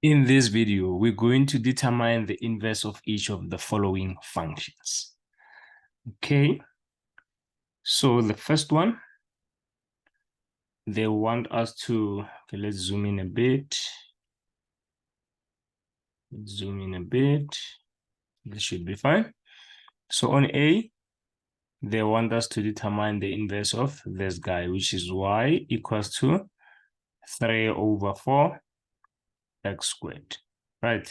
In this video, we're going to determine the inverse of each of the following functions. Okay, so the first one, they want us to, okay, let's zoom in a bit. Zoom in a bit. This should be fine. So on A, they want us to determine the inverse of this guy, which is y equals to 3 over 4 x squared, right?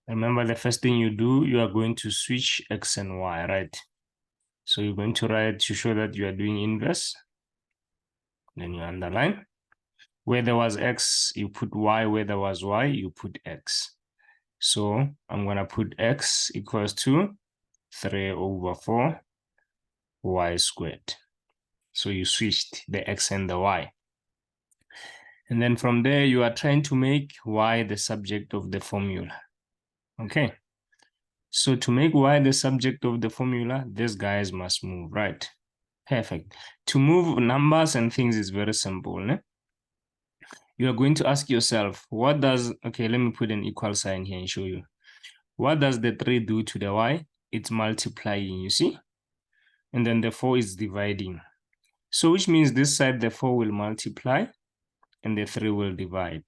Remember, the first thing you do, you are going to switch x and y, right? So you're going to write to show that you are doing inverse. Then you underline. Where there was x, you put y. Where there was y, you put x. So I'm going to put x equals to 3 over 4 y squared. So you switched the x and the y. And then from there, you are trying to make y the subject of the formula. Okay. So to make y the subject of the formula, these guys must move, right? Perfect. To move numbers and things is very simple. Ne? You are going to ask yourself, what does, okay, let me put an equal sign here and show you. What does the 3 do to the y? It's multiplying, you see? And then the 4 is dividing. So which means this side, the 4 will multiply and the 3 will divide.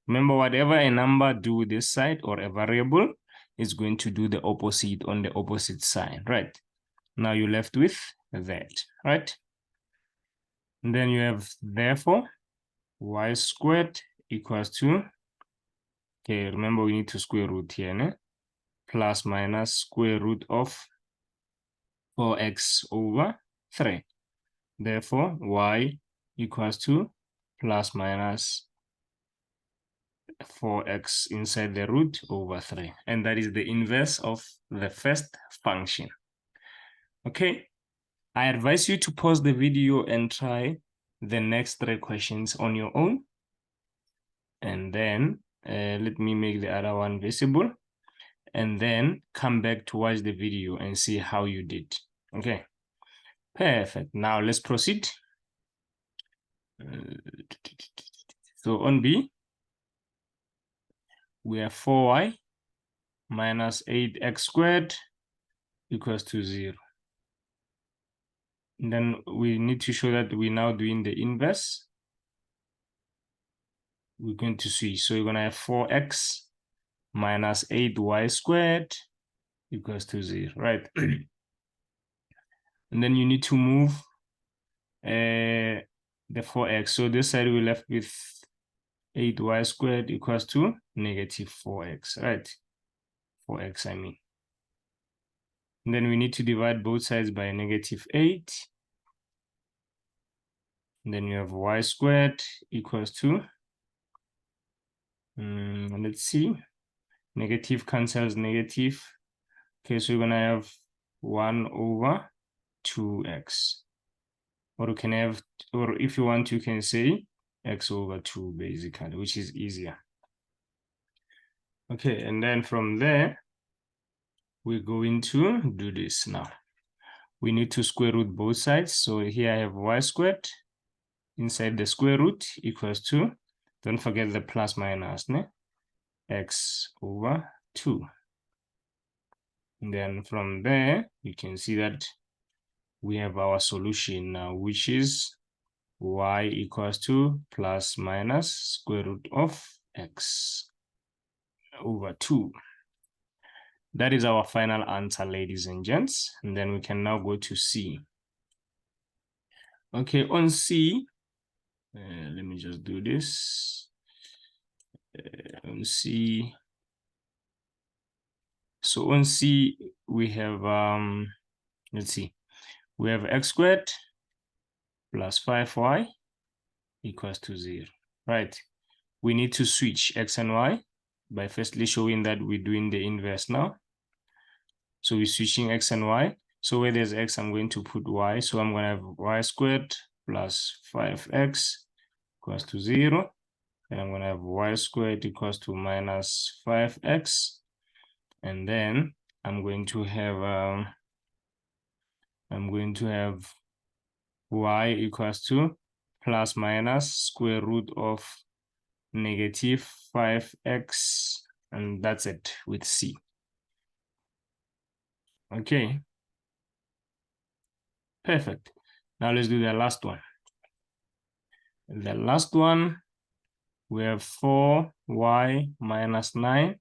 Remember, whatever a number do this side or a variable is going to do the opposite on the opposite side, right? Now you're left with that, right? And then you have, therefore, y squared equals to, okay, remember we need to square root here, ne? Plus minus square root of 4x over 3. Therefore, y equals to plus minus 4x inside the root over 3. And that is the inverse of the first function. Okay, I advise you to pause the video and try the next 3 questions on your own. And then let me make the other one visible. And then come back to watch the video and see how you did. Okay, perfect. Now let's proceed. So on B, we have 4y minus 8x squared equals to 0. And then we need to show that we're now doing the inverse. We're going to switch. So you're going to have 4x minus 8y squared equals to 0, right? And then you need to move the 4x. So this side we're left with 8y squared equals to negative 4x, right? 4x, I mean. And then we need to divide both sides by negative 8. And then you have y squared equals to, let's see, negative cancels negative. Okay, so you're going to have 1 over 2x. Or you can have, or if you want, you can say x over 2, basically, which is easier. Okay, and then from there, we're going to do this now. We need to square root both sides. So here I have y squared inside the square root equals to, don't forget the plus minus, ne? X over 2. And then from there, you can see that we have our solution now, which is y equals to plus minus square root of x over 2. That is our final answer, ladies and gents. And then we can now go to C. Okay, on C, let me just do this. On C, so on C, we have, let's see, we have x squared plus 5y equals to 0, right? We need to switch x and y by firstly showing that we're doing the inverse now. So we're switching x and y. So where there's x, I'm going to put y. So I'm going to have y squared plus 5x equals to 0. And I'm going to have y squared equals to minus 5x. And then I'm going to have y equals to plus minus square root of negative 5x, and that's it with C. Okay, perfect. Now let's do the last one. The last one, we have 4y minus 9.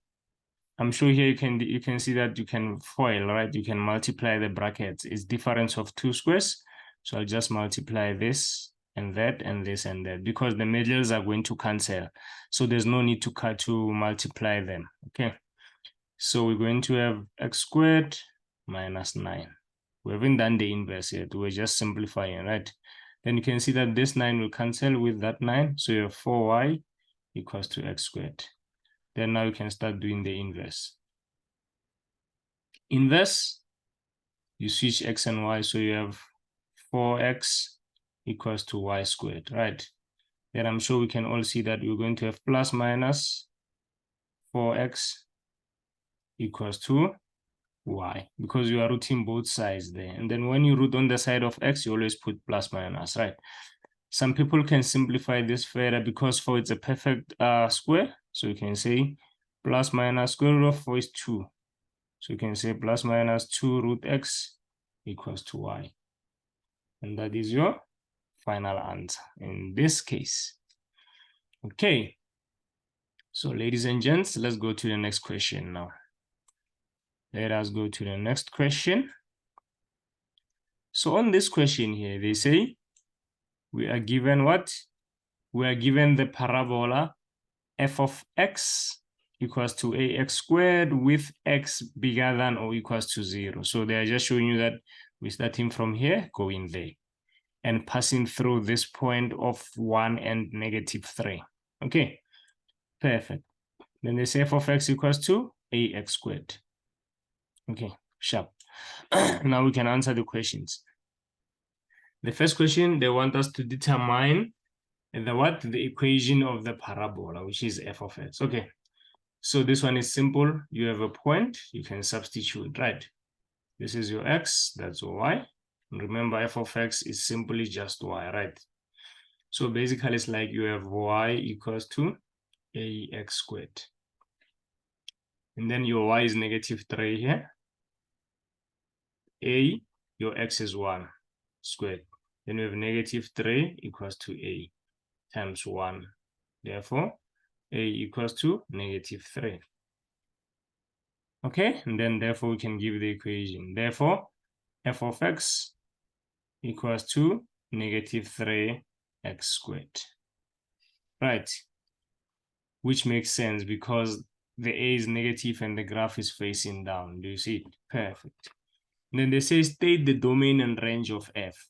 I'm sure here you can see that you can FOIL, right? You can multiply the brackets. It's difference of two squares. So I'll just multiply this and that and this and that because the middles are going to cancel. So there's no need to multiply them. Okay. So we're going to have x squared minus 9. We haven't done the inverse yet. We're just simplifying, right? Then you can see that this 9 will cancel with that 9. So you have 4y equals to x squared. Then now you can start doing the inverse. Inverse, you switch x and y. So you have 4x equals to y squared, right? Then I'm sure we can all see that we're going to have plus minus 4x equals to y, because you are rooting both sides there. And then when you root on the side of x, you always put plus minus, right? Some people can simplify this further because 4 is a perfect square. So you can say plus minus square root of 4 is 2. So you can say plus minus 2 root x equals to y. And that is your final answer in this case. Okay. So ladies and gents, let's go to the next question now. Let us go to the next question. So on this question here, they say we are given what? We are given the parabola f of x equals to ax squared with x bigger than or equals to 0. So they are just showing you that we're starting from here, going there, and passing through this point of 1 and negative 3. Okay, perfect. Then they say f of x equals to ax squared. Okay, sharp. Now we can answer the questions. The first question, they want us to determine the equation of the parabola, which is f of x. Okay, so this one is simple. You have a point, you can substitute, right? This is your x, that's your y. And remember, f of x is simply just y, right? So basically, it's like you have y equals to ax squared. And then your y is negative 3 here. Your x is 1 squared. Then we have negative 3 equals to a times 1. Therefore, a equals to negative 3. Okay, and then therefore we can give the equation. Therefore, f of x equals to negative 3x squared. Right, which makes sense because the a is negative and the graph is facing down. Do you see it? Perfect. And then they say state the domain and range of f.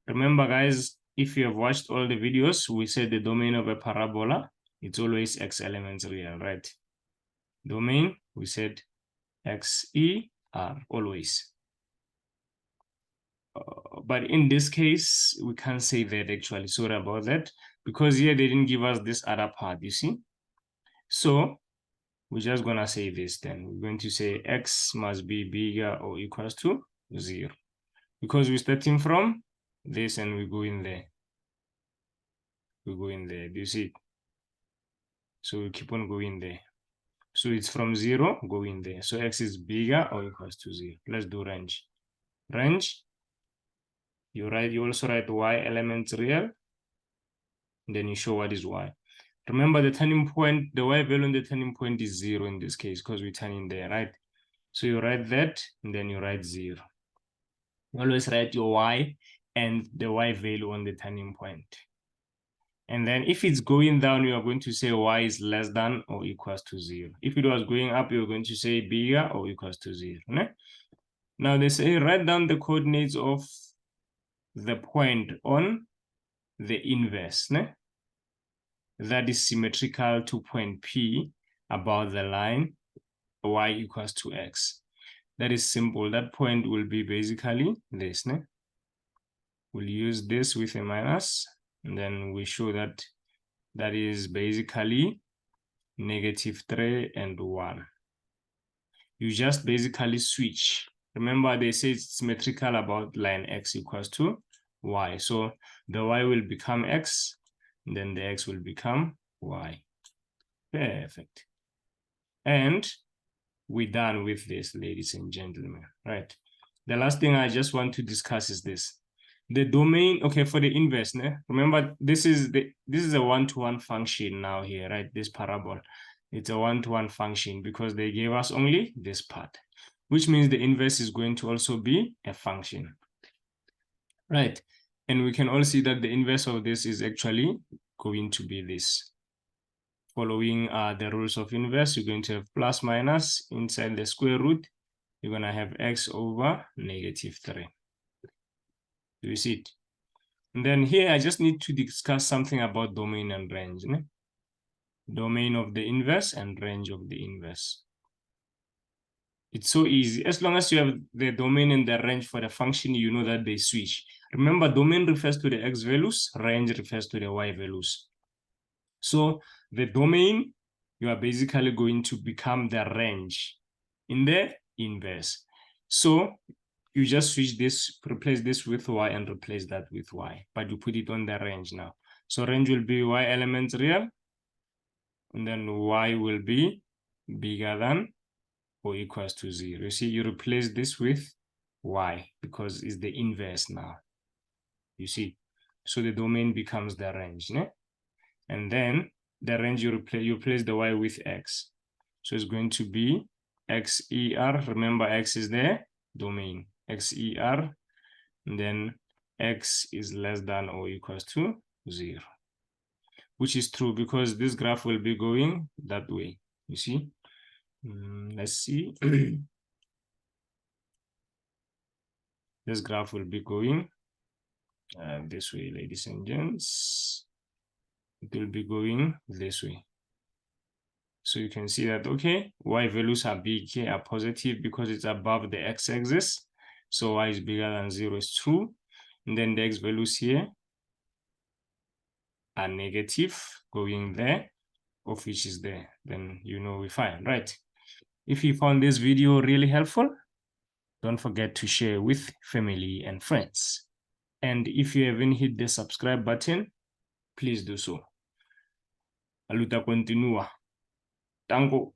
Remember, guys, if you have watched all the videos, we said the domain of a parabola, it's always x elements real, right? Domain, we said x, e, r, always. But in this case, we can't say that actually. Sorry about that, because here they didn't give us this other part, you see? So we're just going to say this then. We're going to say x must be bigger or equals to 0. Because we're starting from this and we go in there. We go in there. Do you see it? So we keep on going there. So it's from 0, go in there. So x is bigger or equals to 0. Let's do range. Range, you also write y elements real, and then you show what is y. Remember the turning point, the y value in the turning point is 0 in this case because we're turning there, right? So you write that, and then you write 0. You always write your y and the y value on the turning point. And then if it's going down, you are going to say y is less than or equals to 0. If it was going up, you're going to say bigger or equals to 0. Né? Now they say write down the coordinates of the point on the inverse, né? That is symmetrical to point P about the line y equals to x. That is simple. That point will be basically this. Né? We'll use this with a minus, and then we show that that is basically negative 3 and 1. You just basically switch. Remember, they say it's symmetrical about line x equals to y. So the y will become x, and then the x will become y. Perfect. And we're done with this, ladies and gentlemen, right? The last thing I just want to discuss is this. The domain, okay, for the inverse, remember this is a one-to-one function now here, right? This parabola, it's a one-to-one function because they gave us only this part, which means the inverse is going to also be a function, right? And we can all see that the inverse of this is actually going to be this. Following the rules of inverse, you're going to have plus minus inside the square root. You're going to have x over -3. Do you see it? And then here, I just need to discuss something about domain and range. Domain of the inverse and range of the inverse. It's so easy. As long as you have the domain and the range for the function, you know that they switch. Remember, domain refers to the x values, range refers to the y values. So the domain, you are basically going to become the range in the inverse. So you just switch this, replace this with y and replace that with y, but you put it on the range now. So range will be y elements real, and then y will be bigger than or equals to 0. You see, you replace this with y because it's the inverse now. You see, so the domain becomes the range, and then the range you replace the y with x. So it's going to be xer. Remember, x is the domain. Xer, and then x is less than or equals to 0, which is true because this graph will be going that way. You see? Let's see. This graph will be going this way, ladies and gents. It will be going this way. So you can see that, okay, y values are big here, are positive because it's above the x-axis. So y is bigger than 0 is true. And then the x values here are negative going there, of which is there. Then you know we're fine, right? If you found this video really helpful, don't forget to share with family and friends. And if you haven't hit the subscribe button, please do so. A luta continua. Tango.